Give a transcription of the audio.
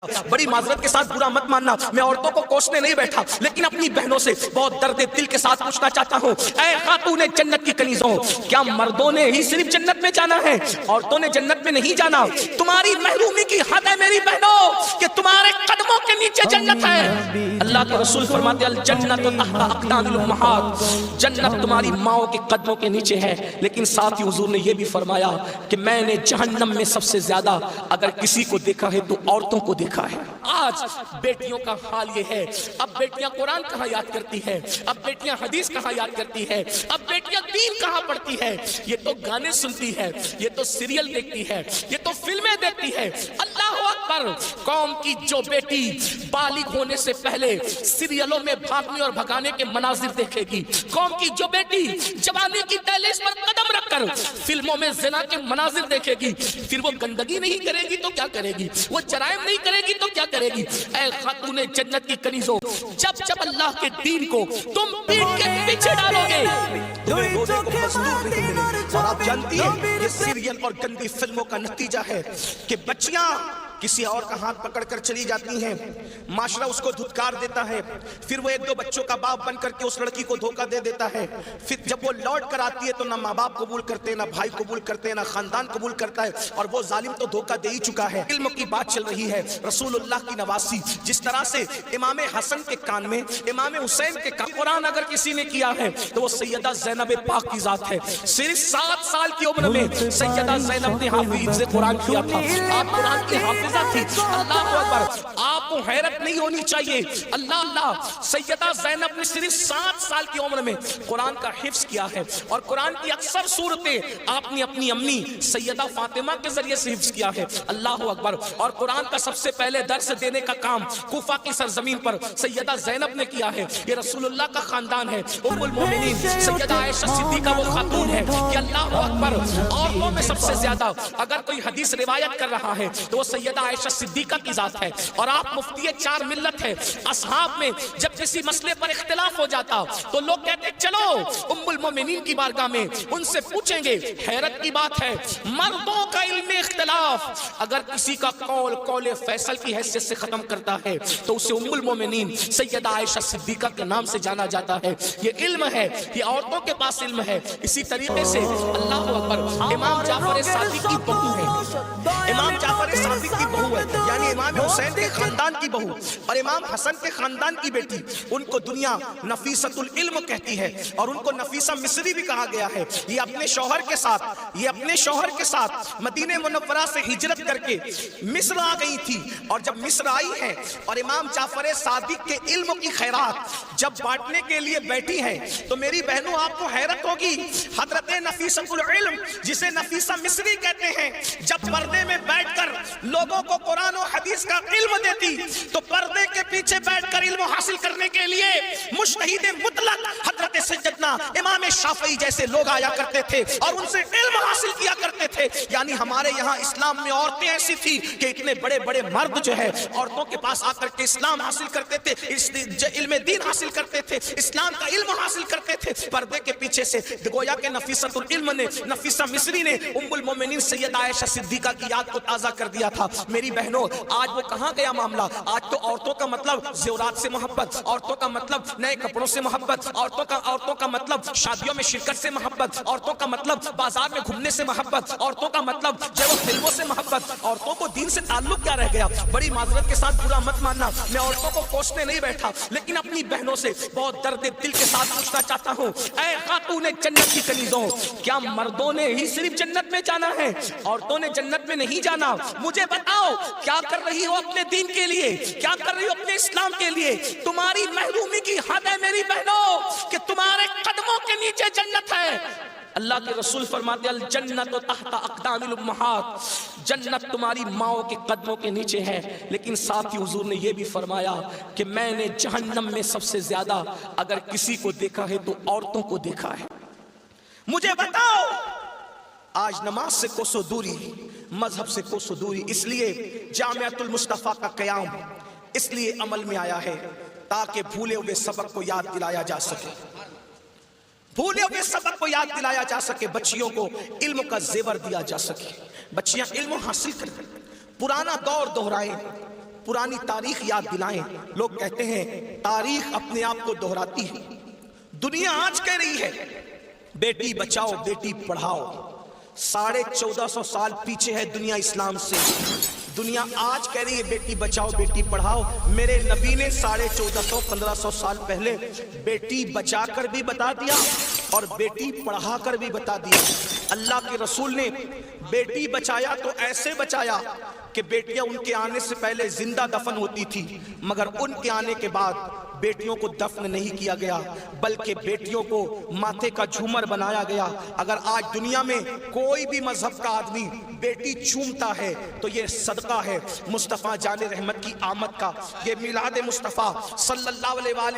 बड़ी माजरत के साथ बुरा मत मानना, मैं औरतों को कोसने नहीं बैठा, लेकिन अपनी बहनों से बहुत दर्द दिल के साथ पूछना चाहता हूँ, ऐ खातूने जन्नत की कनीज़ों, क्या मर्दों ने ही सिर्फ जन्नत में जाना है, औरतों ने जन्नत में नहीं जाना? तुम्हारी महरूमी की हद है मेरी बहनों कि तुम्हारे कदमों के नीचे जन्नत है। अल्लाह के रसूल फरमाते अल जन्नत तहता अक़दामिल उम्महात, जन्नत तुम्हारी माओ के कदमों के नीचे है। लेकिन साथ ही हुजूर ने यह भी फरमाया कि मैंने जहन्नम में सबसे ज्यादा अगर किसी को देखा है तो औरतों को देखा है। आज बेटियों का हाल ये है, अब बेटियां कुरान कहाँ याद करती है, अब बेटियां हदीस कहाँ याद करती है, अब बेटियां दीन कहाँ पढ़ती है? ये तो गाने सुनती है, ये तो सीरियल देखती है, ये तो फिल्में देखती है। अल्लाह अकबर, कौम की जो बेटी बालिग होने से पहले सीरियलों में भागने और भगाने के मनाजिर देखेगी, कौम की जो बेटी जवानी की दहलीज पर कदम रखकर फिल्मों में ज़िना के मनाजिर देखेगी, फिर वो गंदगी नहीं करेगी तो क्या करेगी, वो जराइम नहीं करेगी तो क्या करेगी? ऐ खातूने जन्नत की कनीज़ों, जब जब अल्लाह के दीन को तुम पीठ के पीछे डालोगे तुम्हें रोने को मजदूर नहीं मिलेगी। और आप जानती हैं ये सीरियल और गंदी फिल्मों का नतीजा है कि बच्चियां किसी और का हाथ पकड़कर चली जाती हैं, माशरा उसको धुतकार देता है, फिर वो एक दो बच्चों का बाप बन करके उस लड़की को धोखा दे देता है। फिर जब वो लौट कर आती है तो ना माँ बाप कबूल करते, ना भाई कबूल करते, ना खानदान कबूल करता है, और वो जालिम तो धोखा दे ही चुका है। इल्म की बात चल रही है, रसूलुल्लाह की नवासी, जिस तरह से इमाम हसन के कान में, इमाम हुसैन के कान कुरान अगर किसी ने किया है तो वो सैयदा ज़ैनब पाक की जात है। सिर्फ 7 साल की उम्र में सैयदा ज़ैनब ने हाफिज़ कुरान किया था। आप कुरान के हाफिज़ थी। अल्लाह अकबर, आपको हैरत नहीं होनी चाहिए। अल्लाह अल्लाह, सैयदा ज़ैनब ने सिर्फ 7 साल की उम्र में कुरान का हिफ्ज किया है, और कुरान की अक्सर सूरतें आपने अपनी अम्मी सैयदा फातिमा के जरिए से हिफ्ज किया है। अल्लाह अकबर। और कुरान का सबसे पहले दर्स देने का काम कूफा की सरजमीन पर सैयदा ज़ैनब ने किया है। ये रसूलुल्लाह का खानदान है। उम्मुल मोमिनीन सैयदा आयशा सिद्दीका वो खातून है कि अल्लाह अकबर, औरतों में सबसे ज्यादा अगर कोई हदीस रिवायत कर रहा है तो वो सैयदा आयशा सिद्दीका की जात है। और आप मुफ्ती 4 मिल्लत है। असहाब में जब किसी मसले पर इख्तिलाफ हो जाता तो लोग कहते चलो उम्मुल मोमिनीन की बारगाह में उनसे पूछेंगे। हैरत की बात है, मर्दों का इल्म इख्तिलाफ अगर किसी का कौल कौले फैसल की हैसियत से खत्म करता है तो उसे उम्मुल मोमिनीन सैयदा आयशा सिद्दीका के नाम से जाना जाता है। ये इल्म है, ये औरतों के पास इल्म है। इसी तरीके से अल्लाह अकबर, इमाम जाफर सादिक की बहू है, इमाम जाफर सादिक की बहू है, यानी इमाम हुसैन के खानदान की बहू और इमाम हसन के खानदान की बेटी। उनको दुनिया नफीसतुल इल्म कहती है और उनको नफीसा मिस्री भी कहा गया है। ये अपने शौहर के साथ मदीने मुनव्वरा से हिजरत करके मिस्र आ गई थी। और जब मिस्र आई है और इमाम जाफर सादिक के इल्म की खैरात जब बांटने के लिए बैठी है तो मेरी बहनों आपको हैरत होगी, हजरत नफीसतुल इल्म जिसे नफीसा मिस्री कहते हैं, जब पर्दे में बैठकर लोगों को कुरान और हदीस का इल्म देती तो पर्दे के पीछे बैठकर इल्म हासिल करने के लिए मुज्तहिद मुतलक हजरत सैयदना इमाम शाफई जैसे लोग आया करते थे और उनसे इल्म हासिल किया करते थे। यानी हमारे यहाँ इस्लाम में औरतें ऐसी थी कि इतने बड़े बड़े मर्द जो है औरतों के पास आकर के इस्लाम हासिल करते थे, इल्म दीन हासिल करते थे, इस्लाम का इल्म हासिल करते थे। पर्दे के पीछे से गोया के नफीसतुल इल्म ने, नफीसा मिस्री ने उम्मुल मोमिनीन सैयदा आयशा सिद्दीका की याद को ताज़ा कर दिया था। मेरी बहनों, आज वो कहाँ गया मामला? आज तो औरतों का मतलब ज़ेवरात से मोहब्बत, औरतों का मतलब नए कपड़ों से मोहब्बत, औरतों का मतलब शादियों में शिरकत से मोहब्बत, औरतों का मतलब बाजार में घूमने से मोहब्बत, औरतों का मतलब जो वो फिल्मों से मोहब्बत। औरतों को दीन से ताल्लुक क्या रह गया? बड़ी माजरत के साथ बुरा मत मानना, मैं औरतों को कोसने नहीं बैठा, लेकिन अपनी बहनों से बहुत दर्द दिल के साथ पूछना चाहता हूँ, ऐ खातूने जन्नत की कनीज़ों, क्या मर्दों ने ही सिर्फ जन्नत में जाना है, औरतों ने जन्नत में नहीं जाना? मुझे बताओ, क्या कर रही हो अपने दीन के लिए, क्या कर रही हो अपने इस्लाम के लिए? तुम्हारी महरूमी की हद है मेरी बहनों कि तुम्हारे कदमों के नीचे जन्नत है। अल्लाह के रसूल फरमाते अल जन्नत तहता अक़दामिल उम्महात, जन्नत तुम्हारी माओ के कदमों के नीचे है। लेकिन साथ ही हुजूर ने यह भी फरमाया कि मैंने जहन्नम में सबसे ज्यादा अगर किसी को देखा है तो औरतों को देखा है। मुझे बताओ, आज नमाज से कोसों दूरी, मजहब से कोसों दूरी, इसलिए जामिअतुल मुस्तफा का क़याम इसलिए अमल में आया है ताकि भूले हुए सबक को याद दिलाया जा सके, भूले हुए सबक को याद दिलाया जा सके, बच्चियों को इल्म का जेवर दिया जा सके, बच्चियां इल्म हासिल करें, पुराना दौर दोहराएं, پرانی تاریخ یاد دلائیں. لوگ کہتے ہیں تاریخ اپنے آپ کو دہراتی ہے. دنیا آج کہہ رہی ہے بیٹی بچاؤ بیٹی پڑھاؤ. 1450 سال پیچھے ہے دنیا اسلام سے. دنیا آج کہہ رہی ہے بیٹی بچاؤ بیٹی پڑھاؤ. میرے نبی نے 1450-1500 سال پہلے بیٹی بچا کر بھی بتا دیا اور بیٹی پڑھا کر بھی بتا دیا. اللہ کے رسول نے بیٹی بچایا تو ایسے بچایا کہ بیٹیاں ان کے آنے سے پہلے زندہ دفن ہوتی تھی، مگر ان کے آنے کے بعد بیٹیوں کو دفن نہیں کیا گیا بلکہ بیٹیوں کو ماتھے کا جھومر بنایا گیا. اگر آج دنیا میں کوئی بھی مذہب کا آدمی بیٹی چومتا ہے تو یہ صدقہ ہے مصطفیٰ جان رحمت کی آمد کا. یہ میلاد مصطفیٰ صلی اللہ علیہ وآلہ